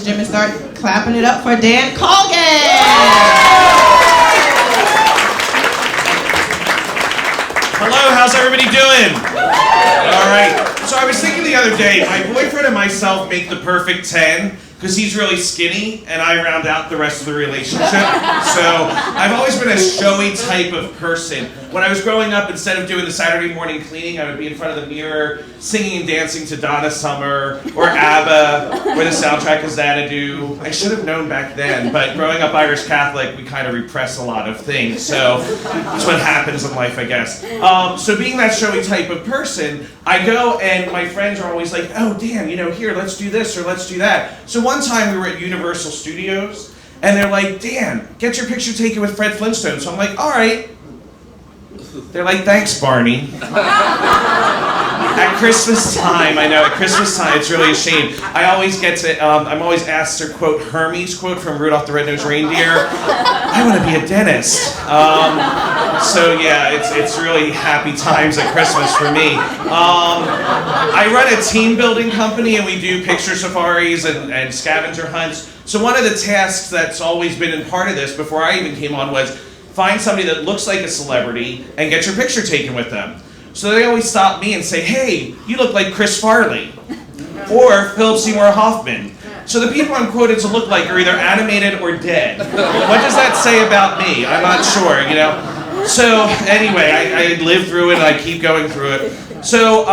Women's Gym and start clapping it up for Dan Colgan. Hello, how's everybody doing? All right, so I was thinking the other day, my boyfriend and myself make the perfect 10 because he's really skinny and I round out the rest of the relationship. So I've always been a showy type of person. When I was growing up, instead of doing the Saturday morning cleaning, I would be in front of the mirror singing and dancing to Donna Summer or ABBA or the soundtrack of Xanadu. I should have known back then, but growing up Irish Catholic, we kind of repress a lot of things. So that's what happens in life, I guess. So being that showy type of person, I go and my friends are always like, oh, Dan, here, let's do this or let's do that. So one time we were at Universal Studios and they're like, Dan, get your picture taken with Fred Flintstone. So I'm like, all right. They're like, thanks, Barney. At Christmas time, I know, at Christmas time, it's really a shame. I always get to, I'm always asked to quote Hermes' quote from Rudolph the Red-Nosed Reindeer. I want to be a dentist. So yeah, it's really happy times at Christmas for me. I run a team building company and we do picture safaris and scavenger hunts. So one of the tasks that's always been in part of this before I even came on was find somebody that looks like a celebrity and get your picture taken with them. So they always stop me and say, hey, you look like Chris Farley or Philip Seymour Hoffman. So the people I'm quoted to look like are either animated or dead. What does that say about me? I'm not sure, So anyway, I live through it and I keep going through it. So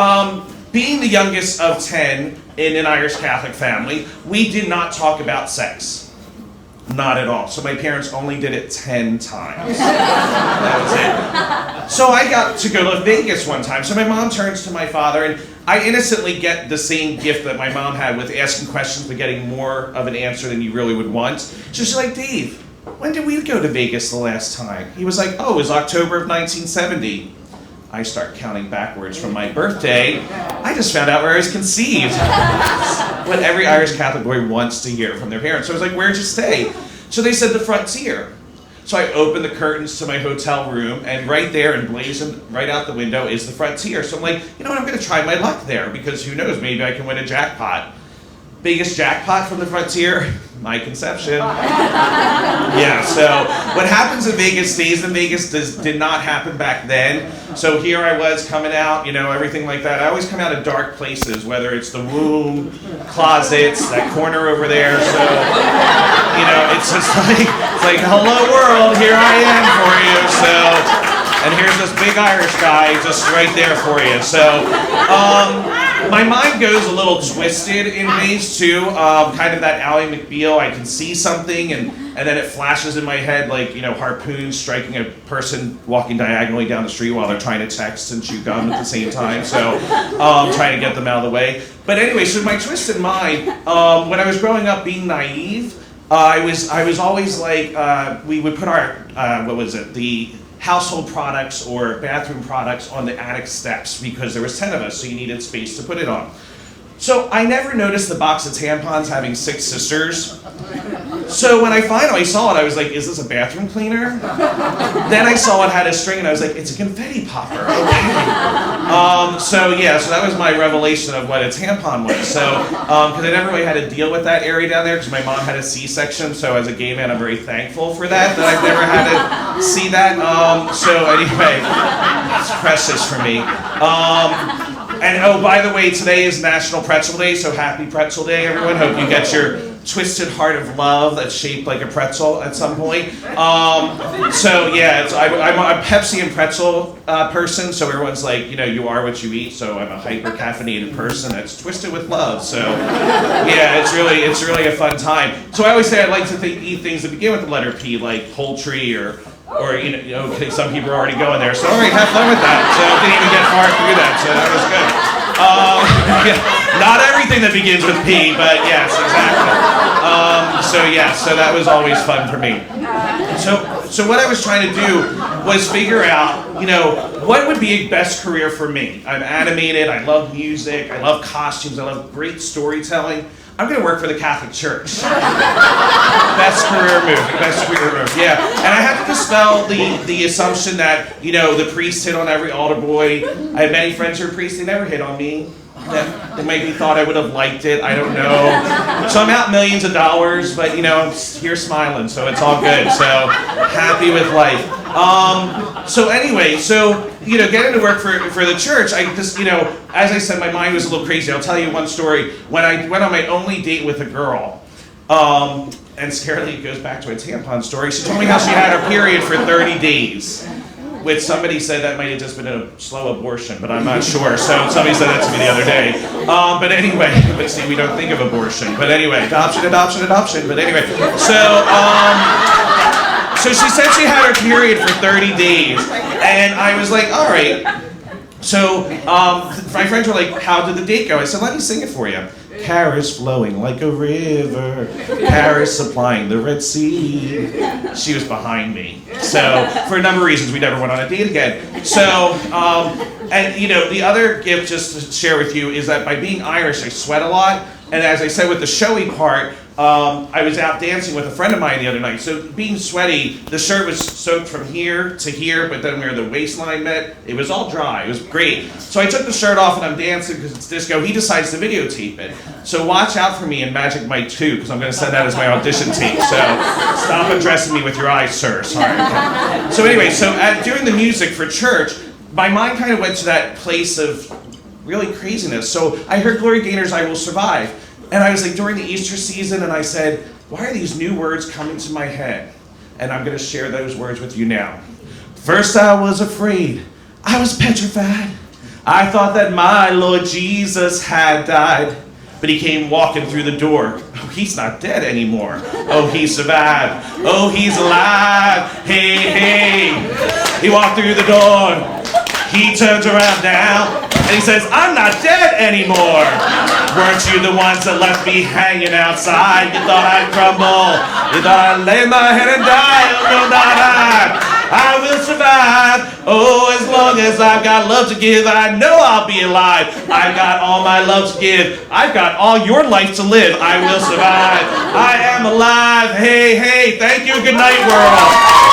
being the youngest of 10 in an Irish Catholic family, we did not talk about sex. Not at all. So my parents only did it 10 times. That was it. So I got to go to Vegas one time. So my mom turns to my father and I innocently get the same gift that my mom had with asking questions but getting more of an answer than you really would want. So she's like, Dave, when did we go to Vegas the last time? He was like, oh, it was October of 1970. I start counting backwards from my birthday. I just found out where I was conceived. What every Irish Catholic boy wants to hear from their parents. So I was like, where'd you stay? So they said the frontier. So I opened the curtains to my hotel room and right there and blazing right out the window is the frontier. So I'm like, you know what, I'm gonna try my luck there because who knows, maybe I can win a jackpot. Biggest jackpot from the frontier? My conception. Yeah, so what happens in Vegas stays in Vegas did not happen back then. So here I was coming out, everything like that. I always come out of dark places, whether it's the womb, closets, that corner over there. So, it's just like, hello world, here I am for you. So, and here's this big Irish guy just right there for you. So, my mind goes a little twisted in ways too, kind of that Ally McBeal, I can see something and then it flashes in my head like, harpoons striking a person walking diagonally down the street while they're trying to text and chew gum at the same time, so trying to get them out of the way. But anyway, so my twisted mind, when I was growing up being naive, I was always like, we would put our, the household products or bathroom products on the attic steps because there was 10 of us, so you needed space to put it on. So I never noticed the box of tampons having 6 sisters. So when I finally saw it, I was like, is this a bathroom cleaner? Then I saw it had a string and I was like, it's a confetti popper, okay. So that was my revelation of what a tampon was. So, because I never really had to deal with that area down there because my mom had a C-section, so as a gay man, I'm very thankful for that I've never had to see that. So anyway, it's precious for me. And oh, by the way, today is National Pretzel Day, so happy Pretzel Day, everyone. Hope you get your twisted heart of love that's shaped like a pretzel at some point. So yeah, I'm a Pepsi and pretzel person, so everyone's like, you are what you eat, so I'm a hyper-caffeinated person that's twisted with love. So yeah, it's really a fun time. So I always say I like to eat things that begin with the letter P, like poultry or some people are already going there. So all right, have fun with that. So I didn't even get far through that, so that was good. Not everything that begins with P, but yes, exactly. So that was always fun for me. So what I was trying to do was figure out, what would be a best career for me? I'm animated, I love music, I love costumes, I love great storytelling. I'm going to work for the Catholic Church. Best career move, yeah. And I have to dispel the assumption that, the priest hit on every altar boy. I have many friends who are priests, they never hit on me. They maybe thought I would have liked it, I don't know. So I'm out millions of dollars, but you know, I'm here smiling, so it's all good. So happy with life. So anyway, so you know, getting to work for the church, I just, you know, as I said, my mind was a little crazy. I'll tell you one story. When I went on my only date with a girl, and scarily it goes back to a tampon story, she told me how she had her period for 30 days. Which somebody said that might have just been a slow abortion, but I'm not sure. So somebody said that to me the other day. But anyway, but see, we don't think of abortion. But anyway, adoption. But anyway, so she said she had her period for 30 days, and I was like, all right. So my friends were like, how did the date go? I said, let me sing it for you. Paris flowing like a river, Paris supplying the Red Sea. She was behind me. So, for a number of reasons, we never went on a date again. So, and you know, the other gift just to share with you is that by being Irish, I sweat a lot. And as I said with the showy part, I was out dancing with a friend of mine the other night. So being sweaty, the shirt was soaked from here to here, but then where the waistline met, it was all dry. It was great. So I took the shirt off and I'm dancing because it's disco. He decides to videotape it. So watch out for me in Magic Mike 2 because I'm going to send that as my audition tape. So stop undressing me with your eyes, sir. Sorry. So anyway, so doing the music for church, my mind kind of went to that place of really craziness. So I heard Gloria Gaynor's I Will Survive. And I was like during the Easter season, and I said, why are these new words coming to my head? And I'm going to share those words with you now. First I was afraid. I was petrified. I thought that my Lord Jesus had died. But he came walking through the door. Oh, he's not dead anymore. Oh, he survived. Oh, he's alive. Hey, hey. He walked through the door. He turns around now. And he says, I'm not dead anymore. Weren't you the ones that left me hanging outside? You thought I'd crumble. You thought I'd lay my head and die. Oh, no, not I will survive. Oh, as long as I've got love to give, I know I'll be alive. I've got all my love to give. I've got all your life to live. I will survive. I am alive. Hey, hey. Thank you. Good night, world.